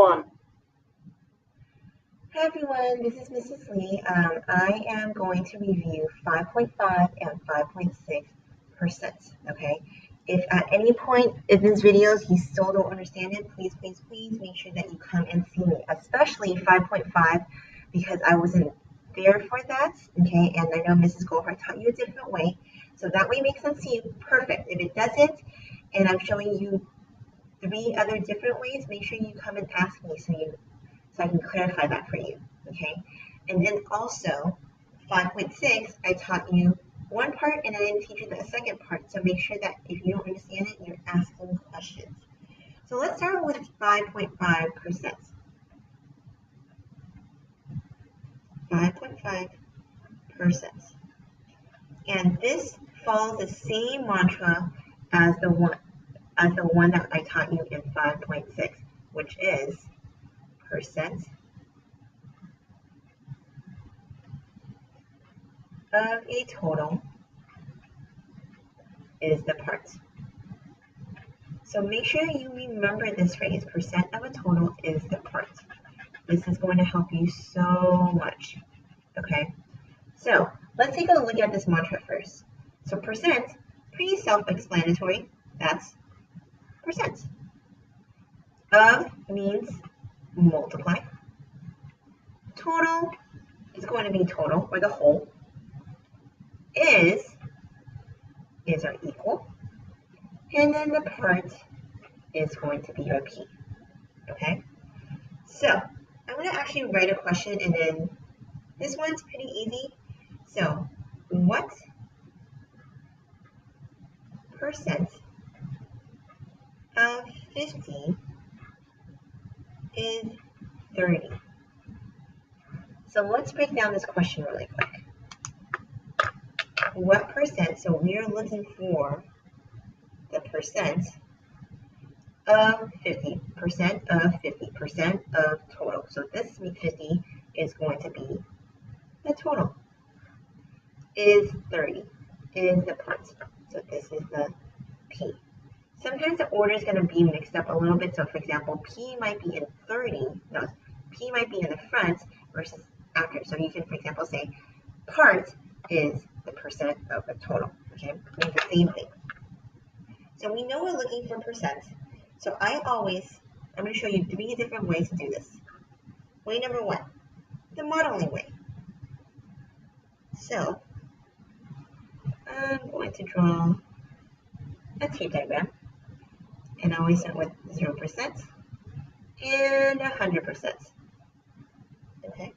1. Hi everyone, this is Mrs. Lee. I am going to review 5.5 and 5.6%, okay? If at any point in this video you still don't understand it, please make sure that you come and see me, especially 5.5 because I wasn't there for that, okay? And I know Mrs. Goldhart taught you a different way, so that way makes sense to you, perfect. If it doesn't, and I'm showing you 3 other different ways, make sure you come and ask me so I can clarify that for you, okay? And then also, 5.6, I taught you one part and I didn't teach you the second part, so make sure that if you don't understand it, you're asking questions. So let's start with 5.5%. 5.5%. And this follows the same mantra as the one that I taught you in 5.6, which is percent of a total is the part. So make sure you remember this phrase, percent of a total is the part. This is going to help you so much, okay? So let's take a look at this mantra first. So percent, pretty self-explanatory, that's percent. Of means multiply. Total is going to be total, or the whole. Is our equal. And then the part is going to be your P, okay? So I'm going to actually write a question, and then this one's pretty easy. So what percent of 50 is 30? So let's break down this question really quick. What percent, so we are looking for the percent of 50, percent of 50, percent of total. So this 50 is going to be the total. Is 30, is the part. So this is the P. Sometimes the order is going to be mixed up a little bit. So for example, P might be in 30, no, P might be in the front versus after. So you can, for example, say part is the percent of the total, okay? Means the same thing. So we know we're looking for percent. So I'm going to show you 3 different ways to do this. Way number 1, the modeling way. So I'm going to draw a T diagram, and I always start with 0% and 100%. Okay,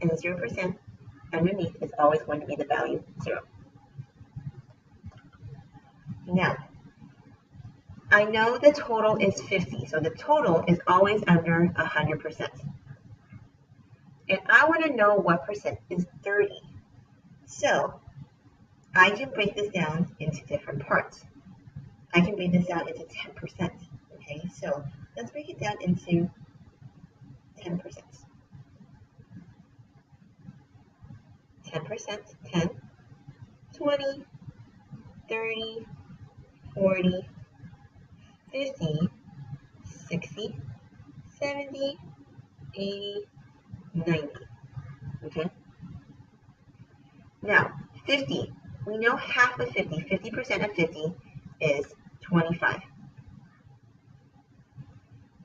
and the 0% underneath is always going to be the value 0. Now, I know the total is 50, so the total is always under 100%. And I want to know what percent is 30. So I can break this down into different parts. I can break this down into 10%. Okay, so let's break it down into 10%. 10%, 10, 20, 30, 40, 50, 60, 70, 80, 90. Okay? Now, 50. We know half of 50. 50% of 50 is 25.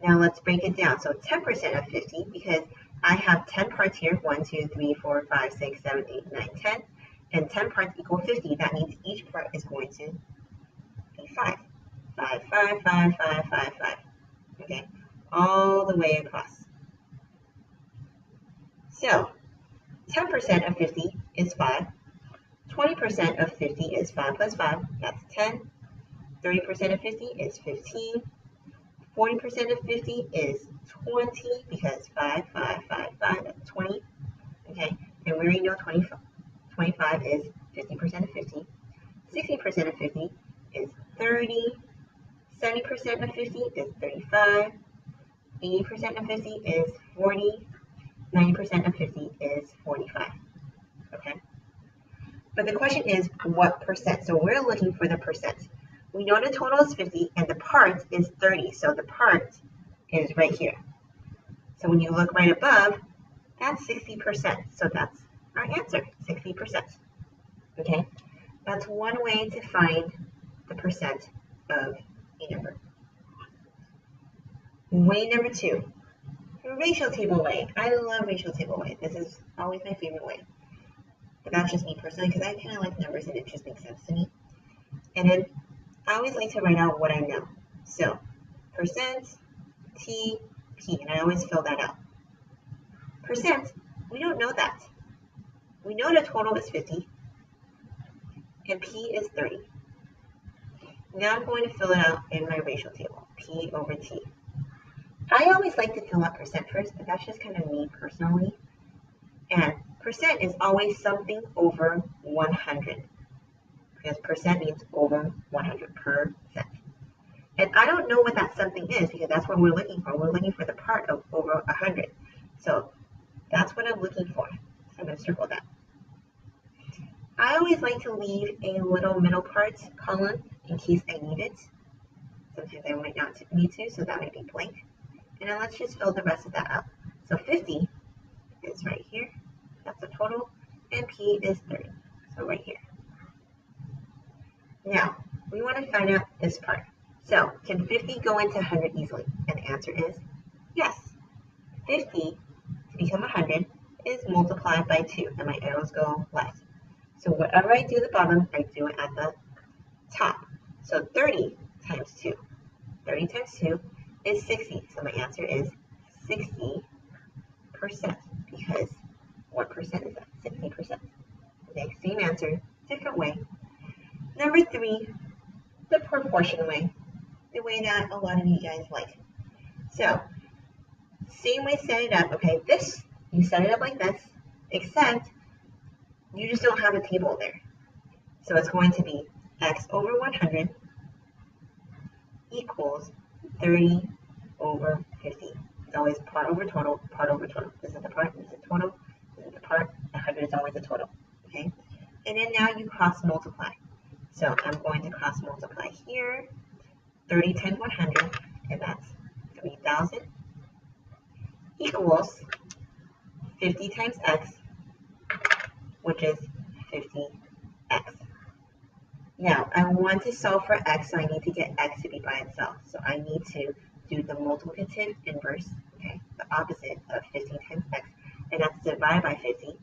Now let's break it down. So 10% of 50, because I have 10 parts here. 1, 2, 3, 4, 5, 6, 7, 8, 9, 10. And 10 parts equal 50. That means each part is going to be 5. 5, 5, 5, 5, 5, 5. Okay? All the way across. So 10% of 50 is 5. 20% of 50 is 5 plus 5. That's 10. 30% of 50 is 15. 40% of 50 is 20 because 5, 5, 5, 5, that's 20. Okay, and we already know 25 is 50% of 50. 60% of 50 is 30. 70% of 50 is 35. 80% of 50 is 40. 90% of 50 is 45. Okay, but the question is what percent? So we're looking for the percent. We know the total is 50 and the part is 30. So the part is right here. So when you look right above, that's 60%. So that's our answer, 60%. Okay, that's one way to find the percent of a number. Way number 2, ratio table way. I love ratio table way. This is always my favorite way. But that's just me personally because I kind of like numbers and it just makes sense to me. And then I always like to write out what I know. So percent, T, P, and I always fill that out. Percent, we don't know that. We know the total is 50 and P is 30. Now I'm going to fill it out in my ratio table, P over T. I always like to fill out percent first, but that's just kind of me personally. And percent is always something over 100 because percent means over 100%. And I don't know what that something is because that's what we're looking for. We're looking for the part of over 100. So that's what I'm looking for. So I'm going to circle that. I always like to leave a little middle part column in case I need it. Sometimes I might not need to, so that might be blank. And then let's just fill the rest of that out. So 50 is right here. That's the total. And P is 30. So right here. Now, we want to find out this part. So, can 50 go into 100 easily? And the answer is yes. 50 to become 100 is multiplied by 2, and my arrows go left. So whatever I do at the bottom, I do it at the top. So 30 times 2. 30 times 2 is 60. So my answer is 60%, because what percent is that? 60%. Okay, same answer, different way. Number 3, the proportion way. The way that a lot of you guys like. So, same way set it up, okay, this, you set it up like this, except you just don't have a table there. So it's going to be x over 100 equals 30 over 50. It's always part over total, part over total. This is the part, this is the total, this is the part, 100 is always the total, okay? And then now you cross multiply. So I'm going to cross multiply here. 30 times 100, and that's 3,000, equals 50 times x, which is 50x. Now, I want to solve for x, so I need to get x to be by itself. So I need to do the multiplicative inverse, okay, the opposite of 50 times x, and that's divided by 50,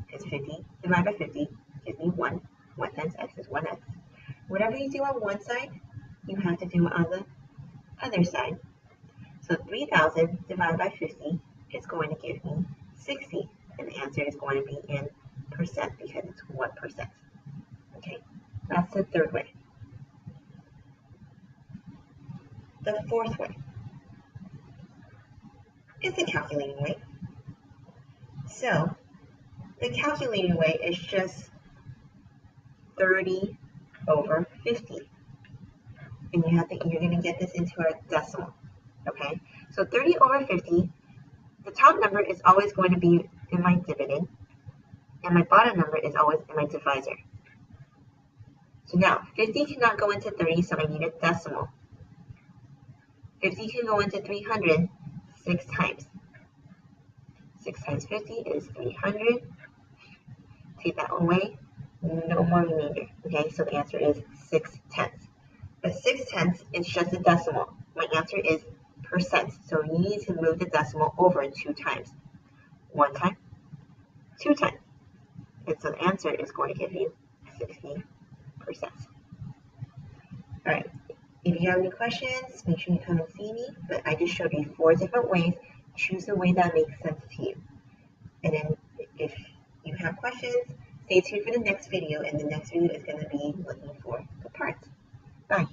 because 50 divided by 50 gives me 1. 1 times x is 1x. Whatever you do on one side, you have to do it on the other side. So 3,000 divided by 50 is going to give me 60. And the answer is going to be in percent because it's 1%. Okay, that's the third way. The fourth way is the calculating way. So the calculating way is just 30 over 50. And you're going to get this into a decimal, okay? So 30 over 50, the top number is always going to be in my dividend, and my bottom number is always in my divisor. So now, 50 cannot go into 30, so I need a decimal. 50 can go into 300 6 times. 6 times 50 is 300. Take that away, no more remainder, okay? So the answer is 6/10. But 6/10 is just a decimal. My answer is percent. So you need to move the decimal over 2 times. 1 time, 2 times. And so the answer is going to give you 60%. Alright, if you have any questions, make sure you come and see me. But I just showed you 4 different ways. Choose the way that makes sense to you. And then if you have questions, stay tuned for the next video. And the next video is going to be looking for the parts. Bye.